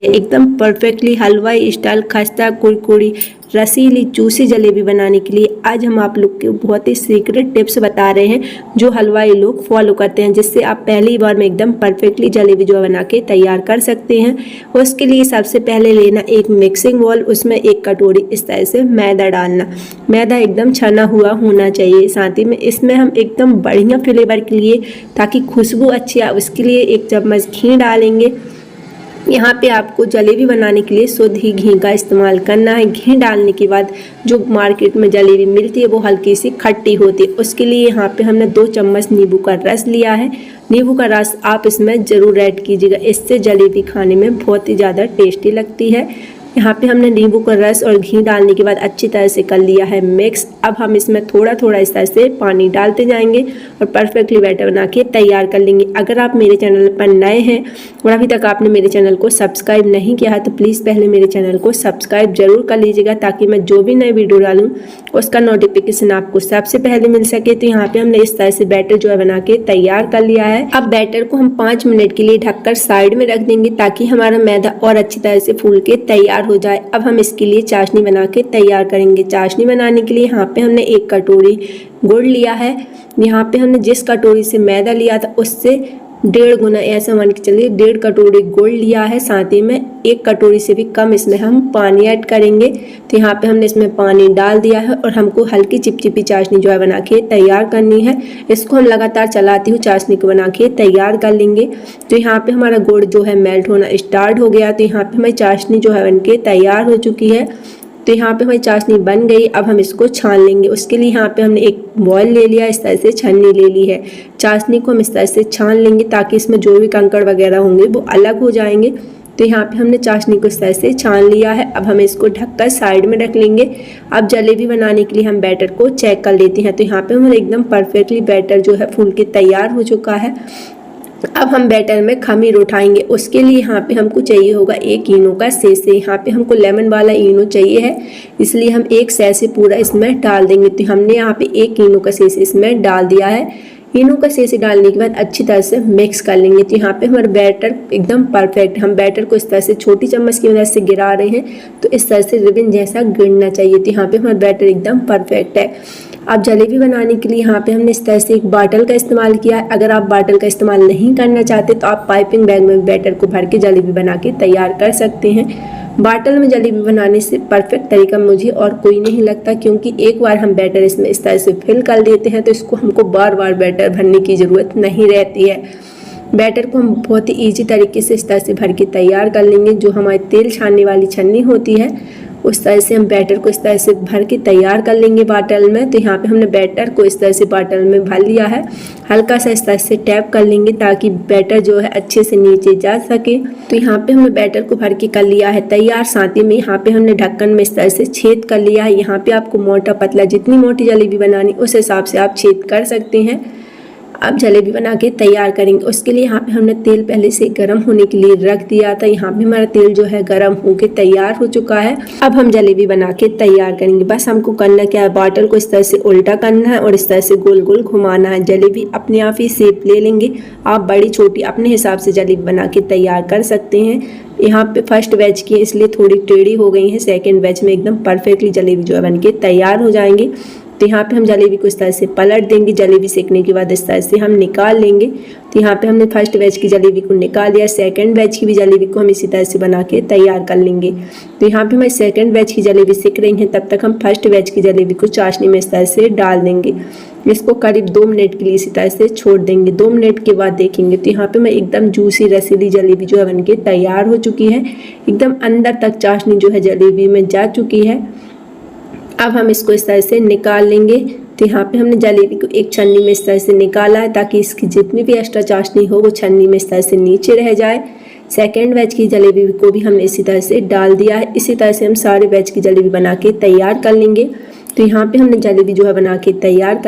एकदम परफेक्टली हलवाई स्टाइल खस्ता कुरकुरी रसीली जूसी जलेबी बनाने के लिए आज हम आप लोग के बहुत ही सीक्रेट टिप्स बता रहे हैं जो हलवाई लोग फॉलो करते हैं, जिससे आप पहली बार में एकदम परफेक्टली जलेबी जो बना के तैयार कर सकते हैं। उसके लिए सबसे पहले लेना एक मिक्सिंग बाउल, उसमें एक कटोरी इस तरह से मैदा डालना। मैदा एकदम छना हुआ होना चाहिए। साथ ही में इसमें हम एकदम बढ़िया फ्लेवर के लिए, ताकि खुशबू अच्छी आए, उसके लिए 1 चम्मच घी डालेंगे। यहाँ पे आपको जलेबी बनाने के लिए शुद्ध ही घी का इस्तेमाल करना है। घी डालने के बाद जो मार्केट में जलेबी मिलती है वो हल्की सी खट्टी होती है। उसके लिए यहाँ पे हमने 2 चम्मच नींबू का रस लिया है। नींबू का रस आप इसमें ज़रूर ऐड कीजिएगा, इससे जलेबी खाने में बहुत ही ज़्यादा टेस्टी लगती है। यहाँ पे हमने नींबू का रस और घी डालने के बाद अच्छी तरह से कर लिया है मिक्स। अब हम इसमें थोड़ा थोड़ा इस तरह से पानी डालते जाएंगे और परफेक्टली बैटर बना के तैयार कर लेंगे। अगर आप मेरे चैनल पर नए हैं और अभी तक आपने मेरे चैनल को सब्सक्राइब नहीं किया है तो प्लीज़ पहले मेरे चैनल को सब्सक्राइब जरूर कर लीजिएगा, ताकि मैं जो भी नए वीडियो डालूँ उसका नोटिफिकेशन आपको सबसे पहले मिल सके। तो यहाँ पे हमने इस तरह से बैटर जो है बना के तैयार कर लिया है। अब बैटर को हम 5 मिनट के लिए ढककर साइड में रख देंगे, ताकि हमारा मैदा और अच्छी तरह से फूल के तैयार हो जाए। अब हम इसके लिए चाशनी बना के तैयार करेंगे। चाशनी बनाने के लिए यहाँ पे हमने 1 कटोरी गुड़ लिया है। यहाँ पे हमने जिस कटोरी से मैदा लिया था उससे 1.5 गुना, ऐसा मान के चलिए 1.5 कटोरी गुड़ लिया है। साथ ही में 1 कटोरी से भी कम इसमें हम पानी ऐड करेंगे। तो यहाँ पे हमने इसमें पानी डाल दिया है और हमको हल्की चिपचिपी चाशनी जो है बना के तैयार करनी है। इसको हम लगातार चलाते हुए चाशनी को बना के तैयार कर लेंगे। तो यहाँ पे हमारा गुड़ जो है मेल्ट होना स्टार्ट हो गया। तो यहाँ पे हमारी चाशनी जो है बन के तैयार हो चुकी है। तो यहाँ पे हमारी चाशनी बन गई। अब हम इसको छान लेंगे। उसके लिए यहाँ पे हमने एक बॉयल ले लिया, इस तरह से छन्नी ले ली है। चाशनी को हम इस तरह से छान लेंगे, ताकि इसमें जो भी कंकड़ वगैरह होंगे वो अलग हो जाएंगे। तो यहाँ पे हमने चाशनी को इस तरह से छान लिया है। अब हम इसको ढककर साइड में रख लेंगे। अब जलेबी बनाने के लिए हम बैटर को चेक कर लेते हैं। तो यहाँ पे हमारा एकदम परफेक्टली बैटर जो है फूल के तैयार हो चुका है। अब हम बैटर में खमीर उठाएंगे। उसके लिए यहाँ पे हमको चाहिए होगा 1 इनो का सेसे। यहाँ पे हमको लेमन वाला इनो चाहिए है, इसलिए हम 1 सेसे पूरा इसमें डाल देंगे। तो हमने यहाँ पे 1 इनो का सेसे इसमें डाल दिया है। इनो का सेसे डालने के बाद अच्छी तरह से मिक्स कर लेंगे। तो यहाँ पे हमारा बैटर एकदम परफेक्ट। हम बैटर को इस तरह से छोटी चम्मच की मदद से गिरा रहे हैं, तो इस तरह से रिबन जैसा गिरना चाहिए। तो यहाँ पे हमारा बैटर एकदम परफेक्ट है। अब जलेबी बनाने के लिए यहाँ पे हमने इस तरह से एक बाटल का इस्तेमाल किया है। अगर आप बाटल का इस्तेमाल नहीं करना चाहते तो आप पाइपिंग बैग में बैटर को भर के जलेबी बना के तैयार कर सकते हैं। बाटल में जलेबी बनाने से परफेक्ट तरीका मुझे और कोई नहीं लगता, क्योंकि एक बार हम बैटर इसमें इस तरह से फिल कर देते हैं तो इसको हमको बार बार बैटर भरने की ज़रूरत नहीं रहती है। बैटर को हम बहुत ही ईजी तरीके से इस तरह से भर के तैयार कर लेंगे। जो हमारी तेल छानने वाली छन्नी होती है उस तरह से हम बैटर को इस तरह से भर के तैयार कर लेंगे बाटल में। तो यहाँ पे हमने बैटर को इस तरह से बाटल में भर लिया है। हल्का सा इस तरह से टैप कर लेंगे, ताकि बैटर जो है अच्छे से नीचे जा सके। तो यहाँ पे हमने बैटर को भर के कर लिया है तैयार। साथ ही में यहाँ पे हमने ढक्कन में इस तरह से छेद कर लिया है। यहाँ पे आपको मोटा पतला जितनी मोटी जलेबी बनानी उस हिसाब से आप छेद कर सकते हैं। अब जलेबी बना के तैयार करेंगे। उसके लिए यहाँ पे हमने तेल पहले से गर्म होने के लिए रख दिया था। यहाँ पे हमारा तेल जो है गर्म होके तैयार हो चुका है। अब हम जलेबी बना के तैयार करेंगे। बस हमको करना क्या है, बाटल को इस तरह से उल्टा करना है और इस तरह से गोल गोल घुमाना है। जलेबी अपने आप ही शेप ले लेंगे। आप बड़ी छोटी अपने हिसाब से जलेबी बना के तैयार कर सकते हैं। यहाँ पे फर्स्ट बैच की इसलिए थोड़ी टेढ़ी हो गई है। सेकेंड बैच में एकदम परफेक्टली जलेबी जो है बन के तैयार हो जाएंगी। तो यहाँ पे हम जलेबी को इस तरह से पलट देंगे। जलेबी सेकने के बाद इस तरह से हम निकाल लेंगे। तो यहाँ पे हमने फर्स्ट बैच की जलेबी को निकाल दिया। सेकंड बैच की भी जलेबी को हम इसी तरह से बना के तैयार कर लेंगे। तो यहाँ पे हमारी सेकंड बैच की जलेबी सिक रही है, तब तक हम फर्स्ट बैच की जलेबी को चाशनी में इस तरह से डाल देंगे। इसको करीब 2 मिनट के लिए इसी तरह से छोड़ देंगे। 2 मिनट के बाद देखेंगे तो यहाँ पे मैं एकदम जूसी रसीली जलेबी जो है बन के तैयार हो चुकी है। एकदम अंदर तक चाशनी जो है जलेबी में जा चुकी है। अब हम इसको इस तरह से निकाल लेंगे। तो यहाँ पे हमने जलेबी को एक छन्नी में इस तरह से निकाला है, ताकि इसकी जितनी भी एक्स्ट्रा चाशनी हो वो छन्नी में इस तरह से नीचे रह जाए। सेकेंड बैच की जलेबी को भी हमने इसी तरह से डाल दिया है। इसी तरह से हम सारे बैच की जलेबी बना के तैयार कर लेंगे। तो यहाँ पे हमने जलेबी जो है बना के तैयार कर